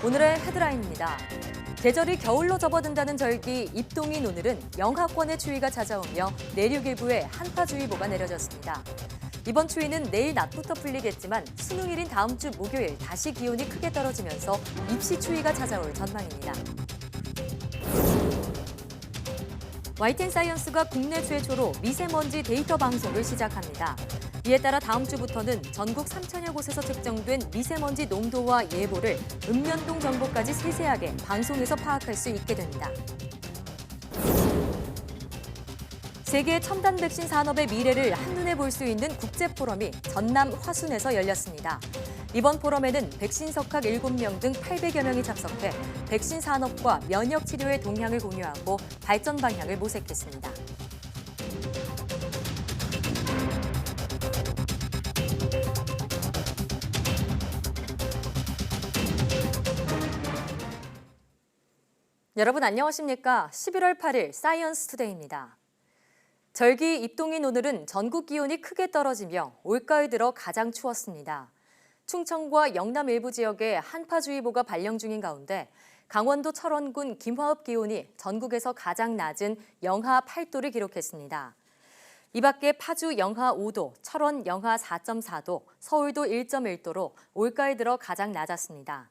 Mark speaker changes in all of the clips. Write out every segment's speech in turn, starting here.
Speaker 1: 오늘의 헤드라인입니다. 계절이 겨울로 접어든다는 절기 입동인 오늘은 영하권의 추위가 찾아오며 내륙 일부에 한파주의보가 내려졌습니다. 이번 추위는 내일 낮부터 풀리겠지만 수능일인 다음 주 목요일 다시 기온이 크게 떨어지면서 입시 추위가 찾아올 전망입니다. YTN사이언스가 국내 최초로 미세먼지 데이터 방송을 시작합니다. 이에 따라 다음 주부터는 전국 3천여 곳에서 측정된 미세먼지 농도와 예보를 읍면동 정보까지 세세하게 방송에서 파악할 수 있게 됩니다. 세계 첨단 백신 산업의 미래를 한눈에 볼 수 있는 국제포럼이 전남 화순에서 열렸습니다. 이번 포럼에는 백신 석학 7명 등 800여 명이 참석해 백신 산업과 면역 치료의 동향을 공유하고 발전 방향을 모색했습니다. 여러분 안녕하십니까? 11월 8일 사이언스 투데이입니다. 절기 입동인 오늘은 전국 기온이 크게 떨어지며 올가을 들어 가장 추웠습니다. 충청과 영남 일부 지역에 한파주의보가 발령 중인 가운데 강원도 철원군 김화읍 기온이 전국에서 가장 낮은 영하 8도를 기록했습니다. 이 밖에 파주 영하 5도, 철원 영하 4.4도, 서울도 1.1도로 올가을 들어 가장 낮았습니다.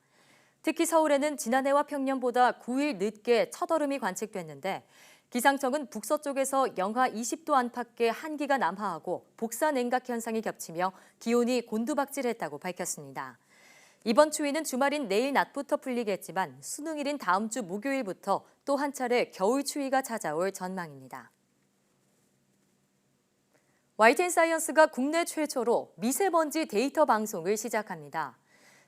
Speaker 1: 특히 서울에는 지난해와 평년보다 9일 늦게 첫얼음이 관측됐는데 기상청은 북서쪽에서 영하 20도 안팎의 한기가 남하하고 복사 냉각 현상이 겹치며 기온이 곤두박질했다고 밝혔습니다. 이번 추위는 주말인 내일 낮부터 풀리겠지만 수능일인 다음 주 목요일부터 또 한 차례 겨울 추위가 찾아올 전망입니다. YTN사이언스가 국내 최초로 미세먼지 데이터 방송을 시작합니다.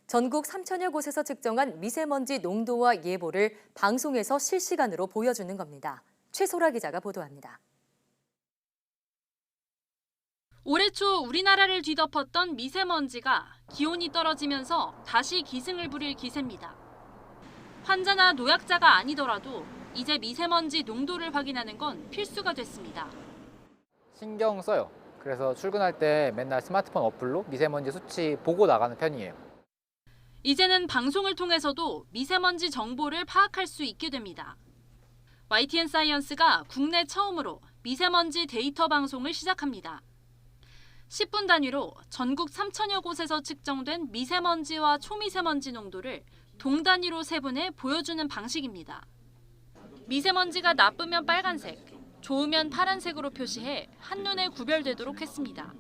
Speaker 1: 전국 3천여 곳에서 측정한 미세먼지 농도와 예보를 방송에서 실시간으로 보여주는 겁니다. 최소라 기자가 보도합니다.
Speaker 2: 올해 초 우리나라를 뒤덮었던 미세먼지가 기온이 떨어지면서 다시 기승을 부릴 기세입니다. 환자나 노약자가 아니더라도 이제 미세먼지 농도를 확인하는 건 필수가 됐습니다.
Speaker 3: 신경 써요. 그래서 출근할 때 맨날 스마트폰 어플로 미세먼지 수치 보고 나가는 편이에요.
Speaker 2: 이제는 방송을 통해서도 미세먼지 정보를 파악할 수 있게 됩니다. YTN사이언스가 국내 처음으로 미세먼지 데이터 방송을 시작합니다. 10분 단위로 전국 3천여 곳에서 측정된 미세먼지와 초미세먼지 농도를 동 단위로 세분해 보여주는 방식입니다. 미세먼지가 나쁘면 빨간색, 좋으면 파란색으로 표시해 한눈에 구별되도록 했습니다.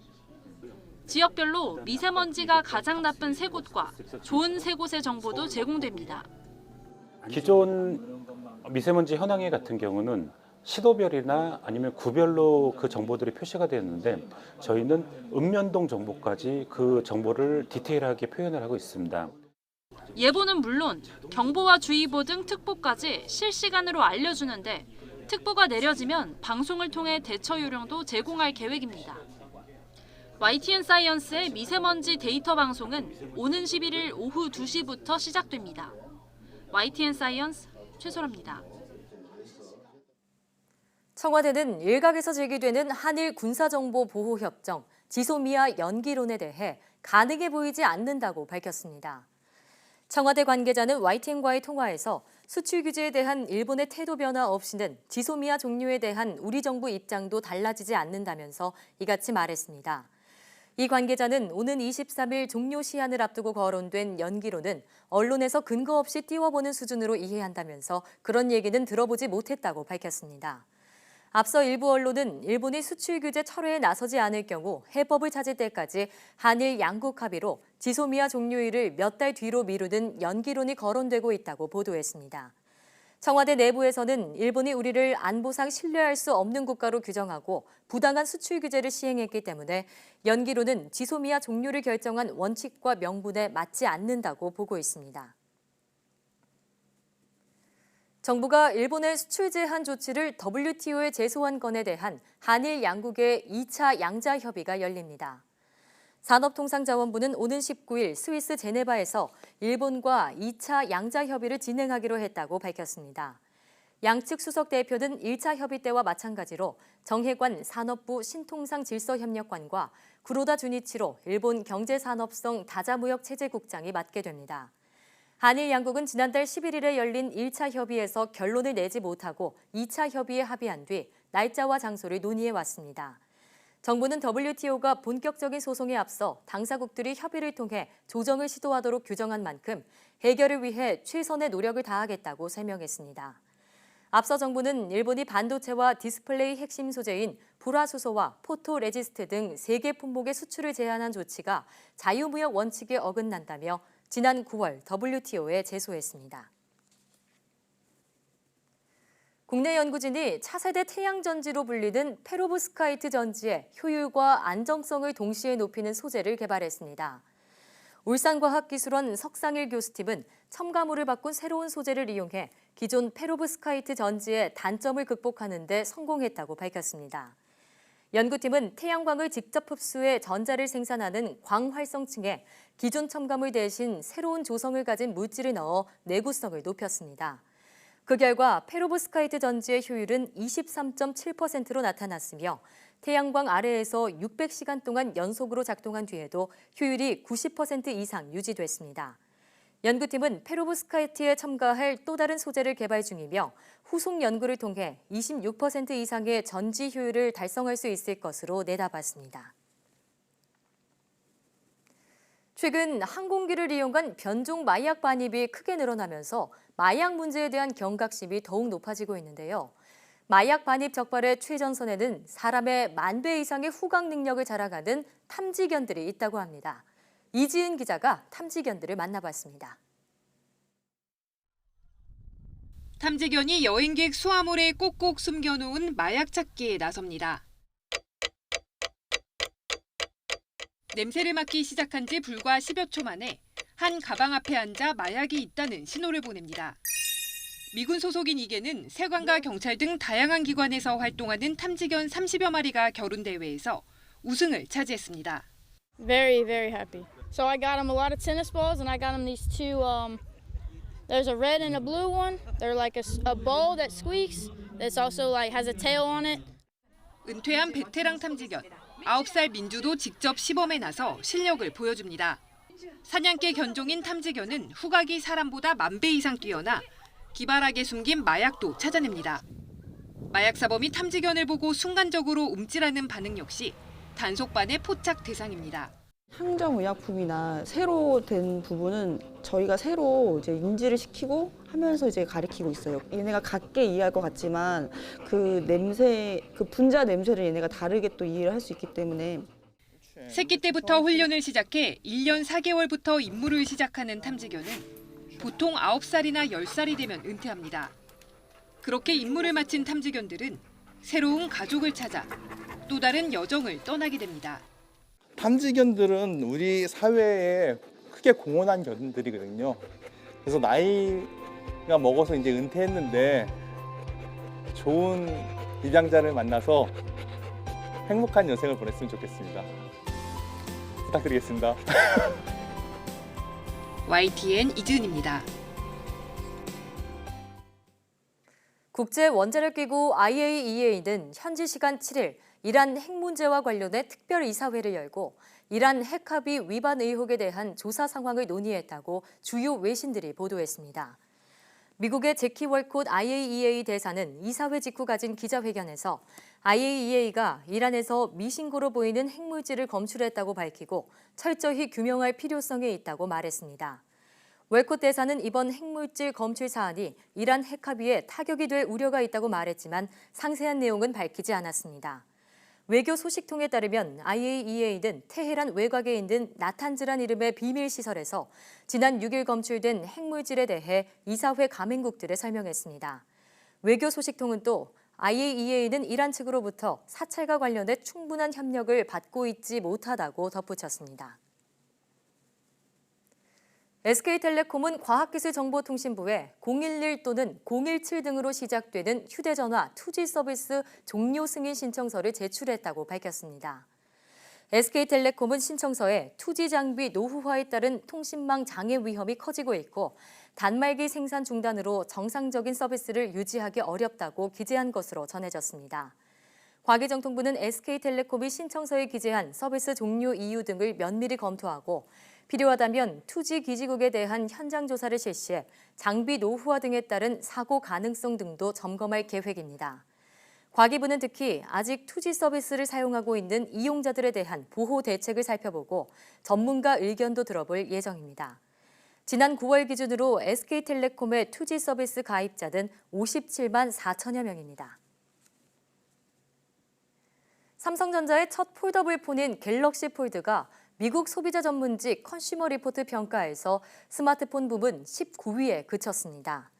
Speaker 2: 지역별로 미세먼지가 가장 나쁜 세 곳과 좋은 세 곳의 정보도 제공됩니다.
Speaker 4: 기존 미세먼지 현황에 같은 경우는 시도별이나 아니면 구별로 그 정보들이 표시가 되었는데 저희는 읍면동 정보까지 그 정보를 디테일하게 표현을 하고 있습니다.
Speaker 2: 예보는 물론 경보와 주의보 등 특보까지 실시간으로 알려주는데 특보가 내려지면 방송을 통해 대처 요령도 제공할 계획입니다. YTN사이언스의 미세먼지 데이터 방송은 오는 11일 오후 2시부터 시작됩니다. YTN사이언스 최소라입니다.
Speaker 1: 청와대는 일각에서 제기되는 한일 군사정보보호협정, 지소미아 연기론에 대해 가능해 보이지 않는다고 밝혔습니다. 청와대 관계자는 YTN과의 통화에서 수출 규제에 대한 일본의 태도 변화 없이는 지소미아 종료에 대한 우리 정부 입장도 달라지지 않는다면서 이같이 말했습니다. 이 관계자는 오는 23일 종료 시한을 앞두고 거론된 연기론은 언론에서 근거 없이 띄워보는 수준으로 이해한다면서 그런 얘기는 들어보지 못했다고 밝혔습니다. 앞서 일부 언론은 일본이 수출 규제 철회에 나서지 않을 경우 해법을 찾을 때까지 한일 양국 합의로 지소미아 종료일을 몇 달 뒤로 미루는 연기론이 거론되고 있다고 보도했습니다. 청와대 내부에서는 일본이 우리를 안보상 신뢰할 수 없는 국가로 규정하고 부당한 수출 규제를 시행했기 때문에 연기론은 지소미아 종료를 결정한 원칙과 명분에 맞지 않는다고 보고 있습니다. 정부가 일본의 수출 제한 조치를 WTO에 제소한 건에 대한 한일 양국의 2차 양자 협의가 열립니다. 산업통상자원부는 오는 19일 스위스 제네바에서 일본과 2차 양자 협의를 진행하기로 했다고 밝혔습니다. 양측 수석 대표는 1차 협의 때와 마찬가지로 정혜관 산업부 신통상질서협력관과 구로다 주니치로 일본 경제산업성 다자무역체제국장이 맡게 됩니다. 한일 양국은 지난달 11일에 열린 1차 협의에서 결론을 내지 못하고 2차 협의에 합의한 뒤 날짜와 장소를 논의해 왔습니다. 정부는 WTO가 본격적인 소송에 앞서 당사국들이 협의를 통해 조정을 시도하도록 규정한 만큼 해결을 위해 최선의 노력을 다하겠다고 설명했습니다. 앞서 정부는 일본이 반도체와 디스플레이 핵심 소재인 불화수소와 포토레지스트 등 3개 품목의 수출을 제한한 조치가 자유무역 원칙에 어긋난다며 지난 9월 WTO에 제소했습니다. 국내 연구진이 차세대 태양전지로 불리는 페로브스카이트 전지의 효율과 안정성을 동시에 높이는 소재를 개발했습니다. 울산과학기술원 석상일 교수팀은 첨가물을 바꾼 새로운 소재를 이용해 기존 페로브스카이트 전지의 단점을 극복하는 데 성공했다고 밝혔습니다. 연구팀은 태양광을 직접 흡수해 전자를 생산하는 광활성층에 기존 첨가물 대신 새로운 조성을 가진 물질을 넣어 내구성을 높였습니다. 그 결과 페로브스카이트 전지의 효율은 23.7%로 나타났으며 태양광 아래에서 600시간 동안 연속으로 작동한 뒤에도 효율이 90% 이상 유지됐습니다. 연구팀은 페로브스카이트에 첨가할 또 다른 소재를 개발 중이며 후속 연구를 통해 26% 이상의 전지 효율을 달성할 수 있을 것으로 내다봤습니다. 최근 항공기를 이용한 변종 마약 반입이 크게 늘어나면서 마약 문제에 대한 경각심이 더욱 높아지고 있는데요. 마약 반입 적발의 최전선에는 사람의 10,000배 이상의 후각 능력을 자랑하는 탐지견들이 있다고 합니다. 이지은 기자가 탐지견들을 만나봤습니다.
Speaker 5: 탐지견이 여행객 수화물에 꼭꼭 숨겨놓은 마약 찾기에 나섭니다. 냄새를 맡기 시작한 지 불과 10여 초 만에 한 가방 앞에 앉아 마약이 있다는 신호를 보냅니다. 미군 소속인 이 개는 세관과 경찰 등 다양한 기관에서 활동하는 탐지견 30여 마리가 겨룬 대회에서 우승을 차지했습니다.
Speaker 6: Very, very happy. So I got him a lot of tennis balls, and I got him these two. There's a red and a blue one. They're like a ball that squeaks. That's also like has a tail on it.
Speaker 5: 은퇴한 베테랑 탐지견 9살 민주도 직접 시범에 나서 실력을 보여줍니다. 사냥개 견종인 탐지견은 후각이 사람보다 10,000배 이상 뛰어나 기발하게 숨긴 마약도 찾아냅니다. 마약 사범이 탐지견을 보고 순간적으로 움찔하는 반응 역시 단속반의 포착 대상입니다.
Speaker 7: 항정의약품이나 새로 된 부분은 저희가 새로 이제 인지를 시키고 하면서 이제 가리키고 있어요. 얘네가 같게 이해할 것 같지만 그 냄새, 그 분자 냄새를 얘네가 다르게 또 이해를 할 수 있기 때문에.
Speaker 5: 새끼 때부터 훈련을 시작해 1년 4개월부터 임무를 시작하는 탐지견은 보통 9살이나 10살이 되면 은퇴합니다. 그렇게 임무를 마친 탐지견들은 새로운 가족을 찾아 또 다른 여정을 떠나게 됩니다.
Speaker 8: 탐지견들은 우리 사회에 크게 공헌한 견들이거든요. 그래서 나이가 먹어서 이제 은퇴했는데 좋은 입양자를 만나서 행복한 여생을 보냈으면 좋겠습니다. 부탁드리겠습니다.
Speaker 5: YTN 이지은입니다.
Speaker 1: 국제원자력기구 IAEA는 현지 시간 7일 이란 핵 문제와 관련해 특별 이사회를 열고 이란 핵 합의 위반 의혹에 대한 조사 상황을 논의했다고 주요 외신들이 보도했습니다. 미국의 제키 월콧 IAEA 대사는 이사회 직후 가진 기자회견에서 IAEA가 이란에서 미신고로 보이는 핵물질을 검출했다고 밝히고 철저히 규명할 필요성이 있다고 말했습니다. 월콧 대사는 이번 핵물질 검출 사안이 이란 핵 합의에 타격이 될 우려가 있다고 말했지만 상세한 내용은 밝히지 않았습니다. 외교 소식통에 따르면 IAEA는 테헤란 외곽에 있는 나탄즈란 이름의 비밀시설에서 지난 6일 검출된 핵물질에 대해 이사회 가맹국들에 설명했습니다. 외교 소식통은 또 IAEA는 이란 측으로부터 사찰과 관련해 충분한 협력을 받고 있지 못하다고 덧붙였습니다. SK텔레콤은 과학기술정보통신부에 011 또는 017 등으로 시작되는 휴대전화 2G 서비스 종료 승인 신청서를 제출했다고 밝혔습니다. SK텔레콤은 신청서에 2G 장비 노후화에 따른 통신망 장애 위험이 커지고 있고 단말기 생산 중단으로 정상적인 서비스를 유지하기 어렵다고 기재한 것으로 전해졌습니다. 과기정통부는 SK텔레콤이 신청서에 기재한 서비스 종료 이유 등을 면밀히 검토하고 필요하다면 투지 기지국에 대한 현장 조사를 실시해 장비 노후화 등에 따른 사고 가능성 등도 점검할 계획입니다. 과기부는 특히 아직 투지 서비스를 사용하고 있는 이용자들에 대한 보호 대책을 살펴보고 전문가 의견도 들어볼 예정입니다. 지난 9월 기준으로 SK텔레콤의 투지 서비스 가입자는 57만 4천여 명입니다. 삼성전자의 첫 폴더블 폰인 갤럭시 폴드가 미국 소비자 전문지 컨슈머 리포트 평가에서 스마트폰 부문 19위에 그쳤습니다.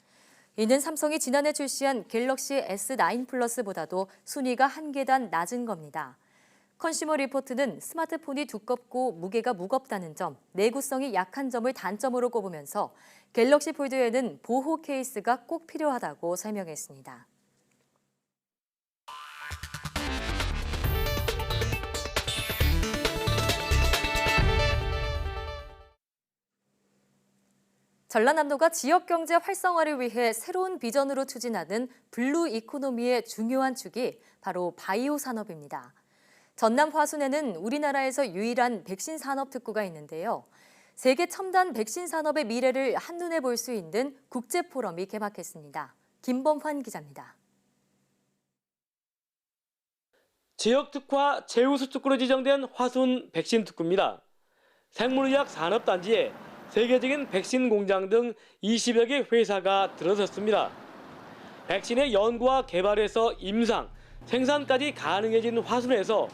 Speaker 1: 이는 삼성이 지난해 출시한 갤럭시 S9 플러스보다도 순위가 한 계단 낮은 겁니다. 컨슈머 리포트는 스마트폰이 두껍고 무게가 무겁다는 점, 내구성이 약한 점을 단점으로 꼽으면서 갤럭시 폴드에는 보호 케이스가 꼭 필요하다고 설명했습니다. 전라남도가 지역경제 활성화를 위해 새로운 비전으로 추진하는 블루 이코노미의 중요한 축이 바로 바이오 산업입니다. 전남 화순에는 우리나라에서 유일한 백신 산업 특구가 있는데요. 세계 첨단 백신 산업의 미래를 한눈에 볼 수 있는 국제 포럼이 개막했습니다. 김범환 기자입니다.
Speaker 9: 지역 특화 최우수 특구로 지정된 화순 백신 특구입니다. 생물의학 산업단지에 세계적인 백신 공장 등 20여 개 회사가 들어섰습니다. 백신의 연구와 개발에서 임상, 생산까지 가능해진 화순에서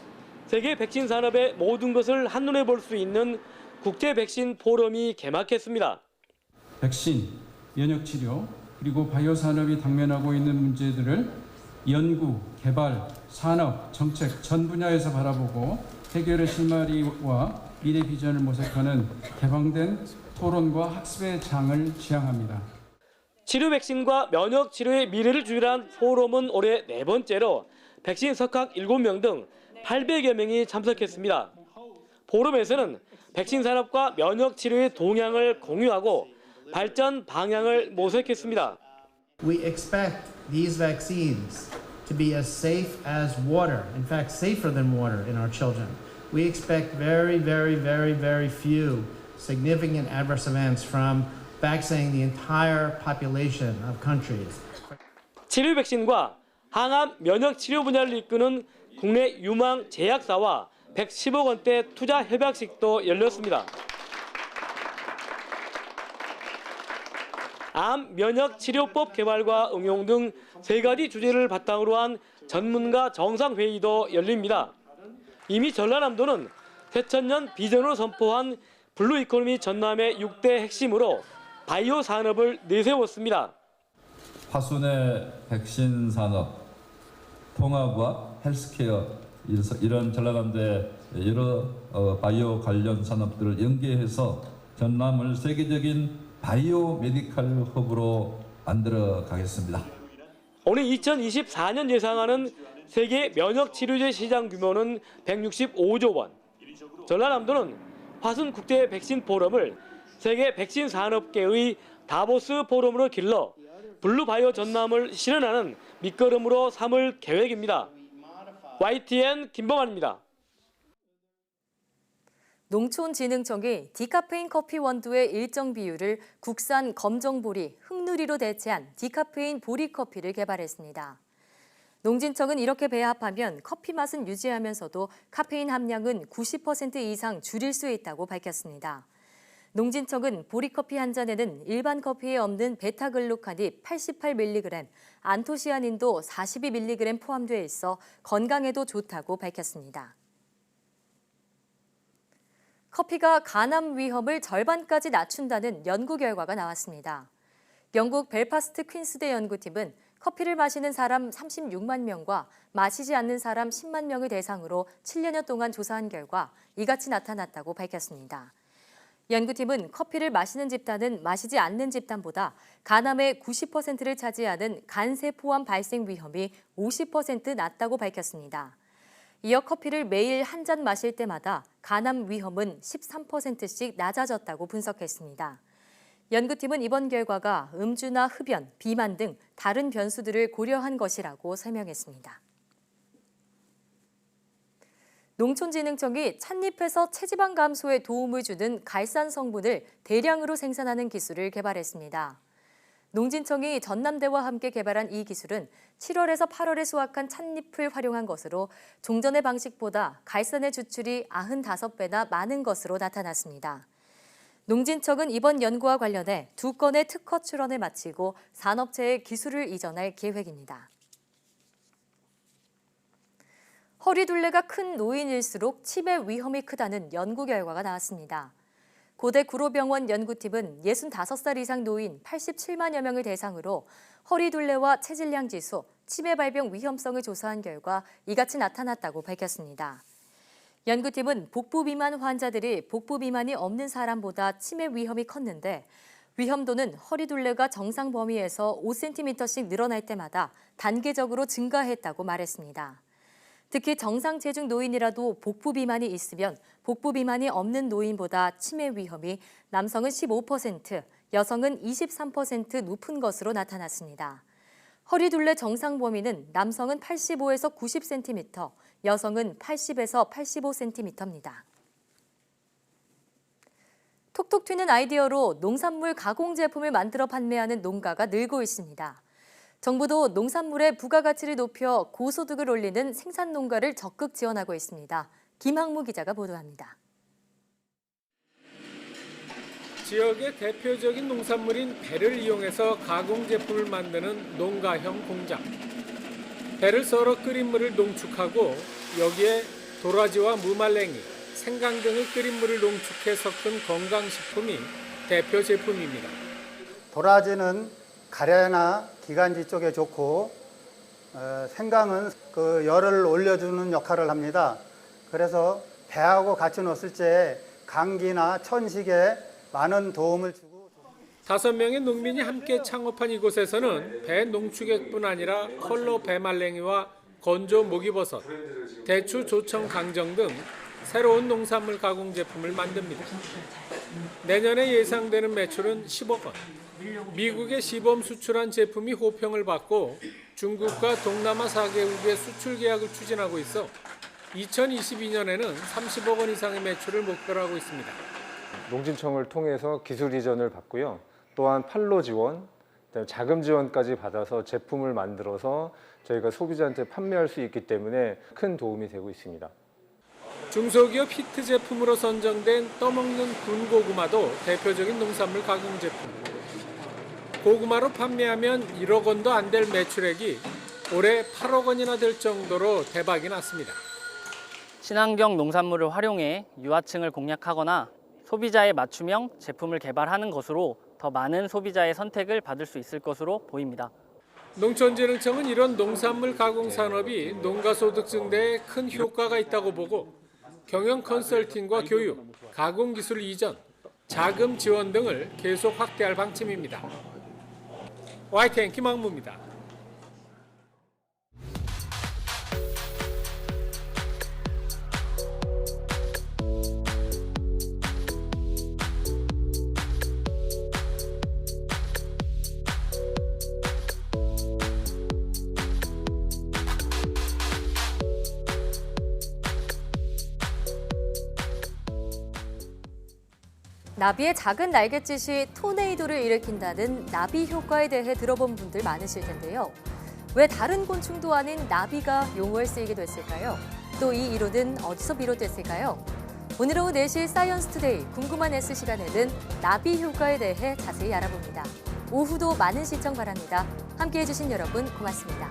Speaker 9: 세계 백신 산업의 모든 것을 한눈에 볼 수 있는 국제 백신 포럼이 개막했습니다.
Speaker 10: 백신, 면역치료, 그리고 바이오 산업이 당면하고 있는 문제들을 연구, 개발, 산업, 정책 전 분야에서 바라보고 해결의 실마리와 미래 비전을 모색하는 개방된 토론과 학습의 장을 지향합니다.
Speaker 9: 치료 백신과 면역 치료의 미래를 주제한 포럼은 올해 4번째로 백신 석학 7명 등 800여 명이 참석했습니다. 포럼에서는 백신 산업과 면역 치료의 동향을 공유하고 발전 방향을 모색했습니다.
Speaker 11: We expect these vaccines to be as safe as water, in fact safer than water in our children. We expect very few significant adverse events from vaccinating the entire population of countries.
Speaker 9: 치료 백신과 항암 면역 치료 분야를 이끄는 국내 유망 제약사와 110억 원대 투자 협약식도 열렸습니다. 암 면역 치료법 개발과 응용 등 3가지 주제를 바탕으로 한 전문가 정상회의도 열립니다. 이미 전라남도는 새천년 비전으로 선포한 블루 이코노미 전남의 6대 핵심으로 바이오 산업을 내세웠습니다.
Speaker 12: 화순의 백신 산업, 통합과 헬스케어 이런 전라남도의 여러 바이오 관련 산업들을 연계해서 전남을 세계적인 바이오 메디컬 허브로 만들어 가겠습니다.
Speaker 9: 오늘 2024년 예상하는 세계 면역 치료제 시장 규모는 165조 원. 전라남도는 화순 국제 백신 포럼을 세계 백신 산업계의 다보스 포럼으로 길러 블루바이오 전남을 실현하는 밑거름으로 삼을 계획입니다. YTN 김범환입니다.
Speaker 1: 농촌진흥청이 디카페인 커피 원두의 일정 비율을 국산 검정보리, 흑누리로 대체한 디카페인 보리 커피를 개발했습니다. 농진청은 이렇게 배합하면 커피 맛은 유지하면서도 카페인 함량은 90% 이상 줄일 수 있다고 밝혔습니다. 농진청은 보리커피 한 잔에는 일반 커피에 없는 베타글루칸이 88mg, 안토시아닌도 42mg 포함되어 있어 건강에도 좋다고 밝혔습니다. 커피가 간암 위험을 절반까지 낮춘다는 연구 결과가 나왔습니다. 영국 벨파스트 퀸스대 연구팀은 커피를 마시는 사람 36만 명과 마시지 않는 사람 10만 명을 대상으로 7년여 동안 조사한 결과 이같이 나타났다고 밝혔습니다. 연구팀은 커피를 마시는 집단은 마시지 않는 집단보다 간암의 90%를 차지하는 간세 포함 발생 위험이 50% 낮다고 밝혔습니다. 이어 커피를 매일 한 잔 마실 때마다 간암 위험은 13%씩 낮아졌다고 분석했습니다. 연구팀은 이번 결과가 음주나 흡연, 비만 등 다른 변수들을 고려한 것이라고 설명했습니다. 농촌진흥청이 찻잎에서 체지방 감소에 도움을 주는 갈산 성분을 대량으로 생산하는 기술을 개발했습니다. 농진청이 전남대와 함께 개발한 이 기술은 7월에서 8월에 수확한 찻잎을 활용한 것으로 종전의 방식보다 갈산의 주출이 95배나 많은 것으로 나타났습니다. 농진청은 이번 연구와 관련해 2건의 특허 출원을 마치고 산업체에 기술을 이전할 계획입니다. 허리둘레가 큰 노인일수록 치매 위험이 크다는 연구 결과가 나왔습니다. 고대 구로병원 연구팀은 65살 이상 노인 87만여 명을 대상으로 허리둘레와 체질량 지수, 치매 발병 위험성을 조사한 결과 이같이 나타났다고 밝혔습니다. 연구팀은 복부 비만 환자들이 복부 비만이 없는 사람보다 치매 위험이 컸는데 위험도는 허리둘레가 정상 범위에서 5cm씩 늘어날 때마다 단계적으로 증가했다고 말했습니다. 특히 정상 체중 노인이라도 복부 비만이 있으면 복부 비만이 없는 노인보다 치매 위험이 남성은 15%, 여성은 23% 높은 것으로 나타났습니다. 허리둘레 정상 범위는 남성은 85에서 90cm, 여성은 80에서 85cm입니다. 톡톡 튀는 아이디어로 농산물 가공 제품을 만들어 판매하는 농가가 늘고 있습니다. 정부도 농산물의 부가가치를 높여 고소득을 올리는 생산 농가를 적극 지원하고 있습니다. 김학무 기자가 보도합니다.
Speaker 13: 지역의 대표적인 농산물인 배를 이용해서 가공 제품을 만드는 농가형 공장. 배를 썰어 끓인 물을 농축하고 여기에 도라지와 무말랭이, 생강 등을 끓인 물을 농축해 섞은 건강식품이 대표 제품입니다.
Speaker 14: 도라지는 가래나 기관지 쪽에 좋고 생강은 그 열을 올려주는 역할을 합니다. 그래서 배하고 같이 넣었을 때 감기나 천식에 많은 도움을 주고
Speaker 13: 5명의 농민이 함께 창업한 이곳에서는 배 농축액뿐 아니라 컬러 배말랭이와 건조 목이버섯, 대추 조청 강정 등 새로운 농산물 가공 제품을 만듭니다. 내년에 예상되는 매출은 10억 원. 미국에 시범 수출한 제품이 호평을 받고 중국과 동남아 4개국의 수출 계약을 추진하고 있어 2022년에는 30억 원 이상의 매출을 목표로 하고 있습니다.
Speaker 15: 농진청을 통해서 기술 이전을 받고요. 또한 판로 지원, 자금 지원까지 받아서 제품을 만들어서 저희가 소비자한테 판매할 수 있기 때문에 큰 도움이 되고 있습니다.
Speaker 13: 중소기업 히트 제품으로 선정된 떠먹는 군고구마도 대표적인 농산물 가공 제품. 고구마로 판매하면 1억 원도 안 될 매출액이 올해 8억 원이나 될 정도로 대박이 났습니다.
Speaker 16: 친환경 농산물을 활용해 유아층을 공략하거나 소비자의 맞춤형 제품을 개발하는 것으로 더 많은 소비자의 선택을 받을 수 있을 것으로 보입니다.
Speaker 13: 농촌진흥청은 이런 농산물 가공 산업이 농가 소득 증대에 큰 효과가 있다고 보고 경영 컨설팅과 교육, 가공 기술 이전, 자금 지원 등을 계속 확대할 방침입니다. YTN 김학무입니다.
Speaker 1: 나비의 작은 날갯짓이 토네이도를 일으킨다는 나비 효과에 대해 들어본 분들 많으실 텐데요. 왜 다른 곤충도 아닌 나비가 용어에 쓰이게 됐을까요? 또 이 이론은 어디서 비롯됐을까요? 오늘 오후 4시 사이언스 투데이 궁금한 S 시간에는 나비 효과에 대해 자세히 알아봅니다. 오후도 많은 시청 바랍니다. 함께해 주신 여러분 고맙습니다.